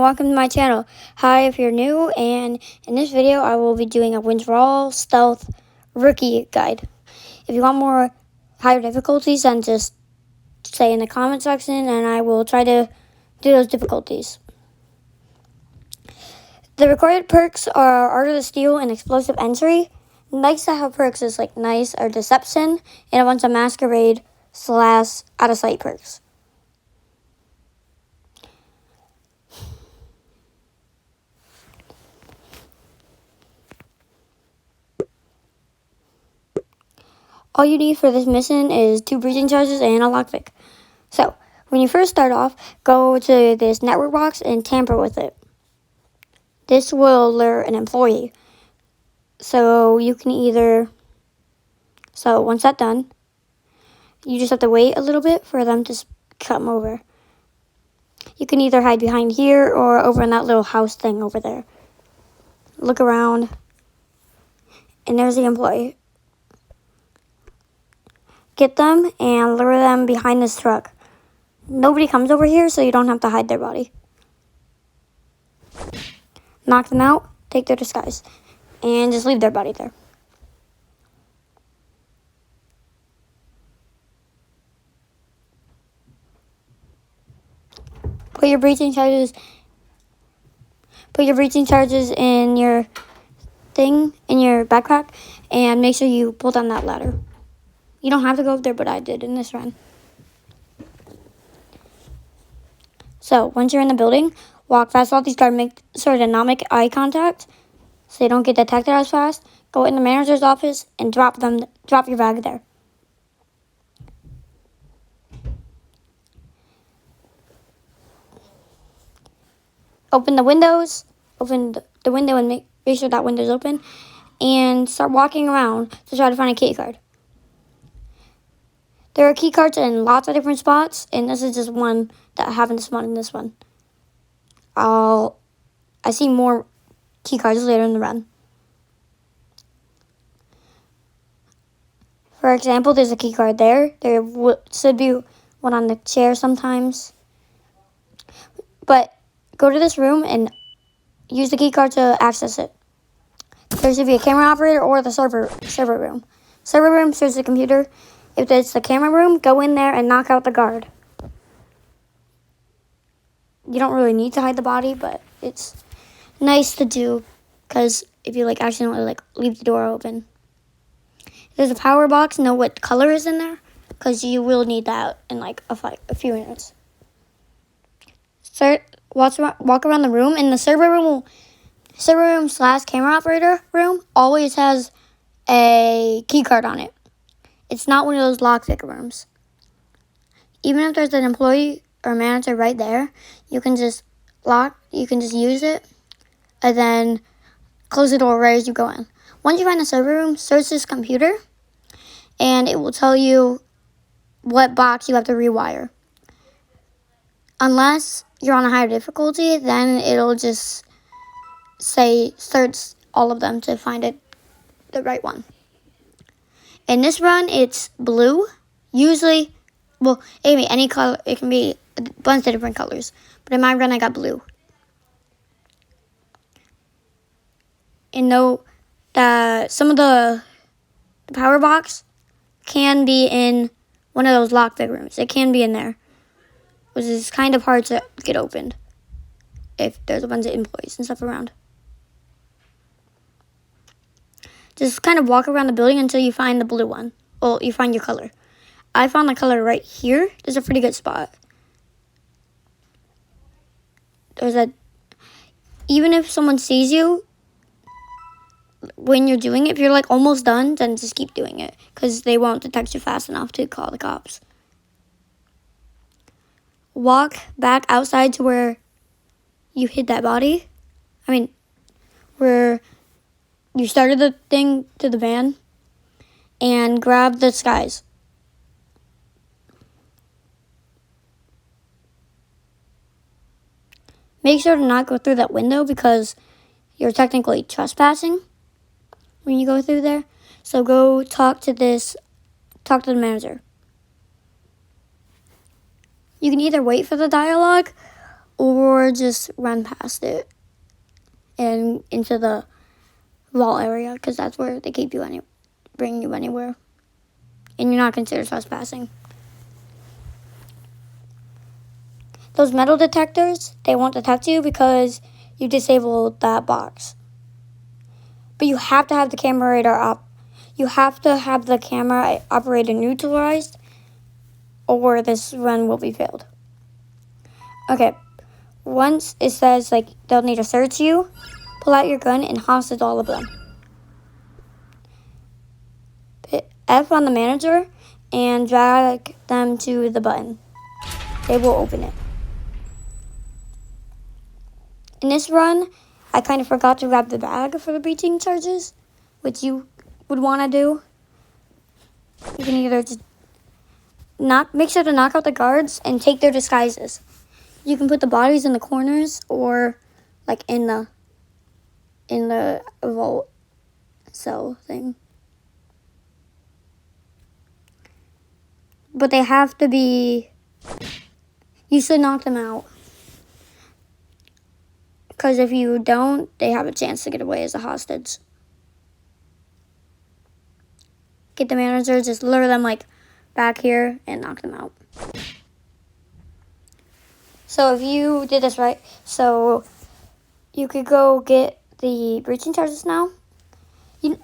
welcome to my channel. Hi if you're new, and in this video I will be doing a Withdrawal Stealth Rookie Guide. If you want more higher difficulties, then just say in the comment section and I will try to do those difficulties. The required perks are Art of the Steal and Explosive Entry. Nice to have perks is like Nice or Deception, and a bunch of Masquerade / Out of Sight perks. All you need for this mission is 2 breaching charges and a lockpick. So, when you first start off, go to this network box and tamper with it. This will lure an employee. So, you can once that's done, you just have to wait a little bit for them to come over. You can either hide behind here or over in that little house thing over there. Look around, and there's the employee. Get them and lure them behind this truck. Nobody comes over here, so you don't have to hide their body. Knock them out, take their disguise, and just leave their body there. Put your breaching charges in your backpack, and make sure you pull down that ladder. You don't have to go up there, but I did in this run. So, once you're in the building, walk fast off these guards, make sure to not make eye contact so they don't get detected as fast. Go in the manager's office and drop your bag there. Open the windows, open the window and make sure that window's open, and start walking around to try to find a key card. There are key cards in lots of different spots, and this is just one that happened to spawn in this one. I see more key cards later in the run. For example, there's a key card there. There should be one on the chair sometimes. But go to this room and use the key card to access it. There should be a camera operator or the server room. Server room serves the computer. If it's the camera room, go in there and knock out the guard. You don't really need to hide the body, but it's nice to do because if you accidentally leave the door open. If there's a power box, know what color is in there because you will need that in a few minutes. Walk around the room, and the server room / camera operator room always has a key card on it. It's not one of those lockpick rooms. Even if there's an employee or manager right there, you can just use it and then close the door right as you go in. Once you find the server room, search this computer and it will tell you what box you have to rewire. Unless you're on a higher difficulty, then it'll just say search all of them to find the right one. In this run, it's blue. Usually, it can be any color. It can be a bunch of different colors. But in my run, I got blue. And note that some of the power box can be in one of those lockpick rooms. It can be in there, which is kind of hard to get opened if there's a bunch of employees and stuff around. Just kind of walk around the building until you find the blue one. Well, you find your color. I found the color right here. There's a pretty good spot. Even if someone sees you when you're doing it, if you're almost done, then just keep doing it because they won't detect you fast enough to call the cops. Walk back outside to where you hid that body. Where you started the thing to the van, and grab the disguise. Make sure to not go through that window because you're technically trespassing when you go through there. So go talk to the manager. You can either wait for the dialogue or just run past it and into the vault area, because that's where they keep you bring you anywhere, and you're not considered trespassing. Those metal detectors, they won't detect you because you disabled that box. But you have to have the camera operator neutralized, or this run will be failed. Okay, once it says like they'll need to search you, pull out your gun and hostage all of them. Hit F on the manager and drag them to the button. They will open it. In this run, I kind of forgot to grab the bag for the breaching charges, which you would want to do. You can either just make sure to knock out the guards and take their disguises. You can put the bodies in the corners or like in the vault cell thing. But they have to be, you should knock them out. Because if you don't, they have a chance to get away as a hostage. Get the manager, just lure them like back here and knock them out. So if you did this right, so you could go get the breaching charges now.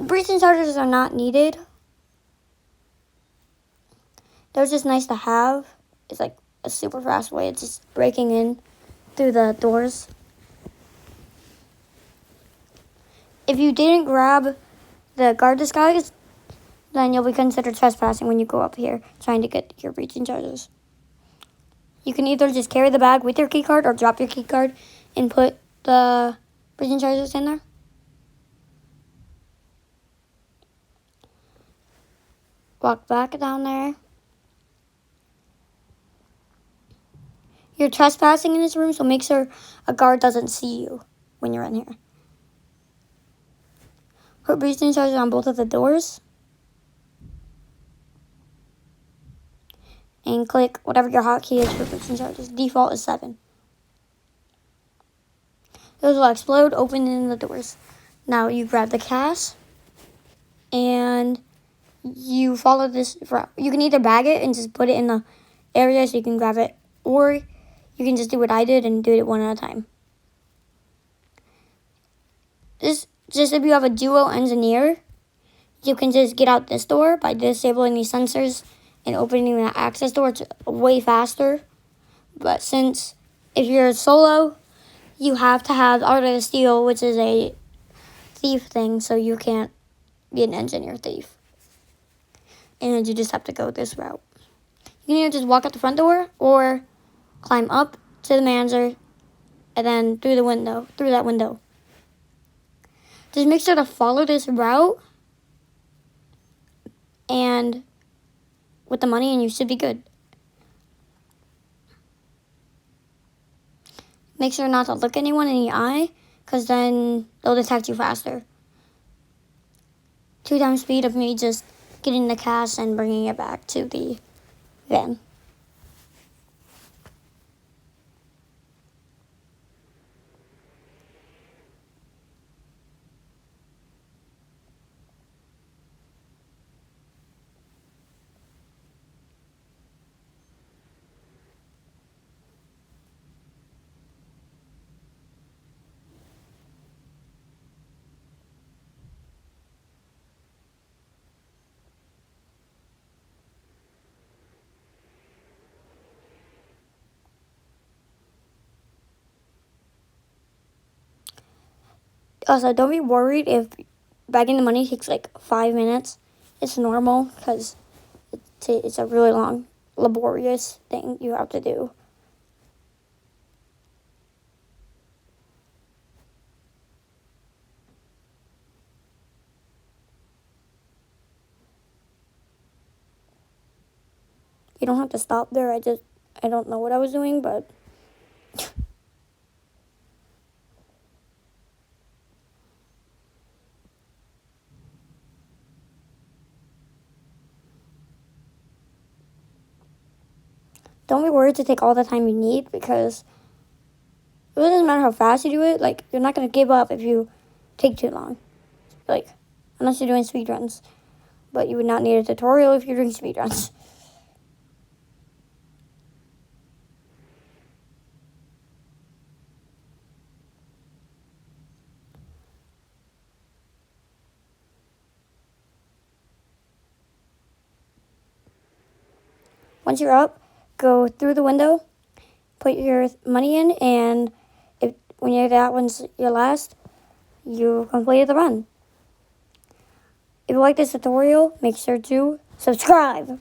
Breaching charges are not needed. They're just nice to have. It's like a super fast way of just breaking in through the doors. If you didn't grab the guard disguise, then you'll be considered trespassing when you go up here trying to get your breaching charges. You can either just carry the bag with your keycard or drop your keycard and put the breaching charges in there. Walk back down there. You're trespassing in this room, so make sure a guard doesn't see you when you're in here. Put breaching charges on both of the doors. And click whatever your hotkey is for breaching charges. Default is 7. Those will explode, opening the doors. Now you grab the cash and you follow this route. You can either bag it and just put it in the area so you can grab it, or you can just do what I did and do it one at a time. Just if you have a duo engineer, you can just get out this door by disabling these sensors and opening the access door. It's way faster. But since if you're solo, you have to have Art of the Steal, which is a thief thing, so you can't be an engineer thief. And you just have to go this route. You can either just walk out the front door or climb up to the manager and then through that window. Just make sure to follow this route and with the money and you should be good. Make sure not to look anyone in the eye, because then they'll detect you faster. 2 times speed of me just getting the cash and bringing it back to the van. Also, don't be worried if bagging the money takes like 5 minutes. It's normal because it's a really long, laborious thing you have to do. You don't have to stop there. I don't know what I was doing, but don't be worried to take all the time you need, because it doesn't matter how fast you do it. Like, you're not going to give up if you take too long. Like, unless you're doing speedruns. But you would not need a tutorial if you're doing speedruns. Once you're up, go through the window, put your money in, and when that one's your last, you completed the run. If you like this tutorial, make sure to subscribe.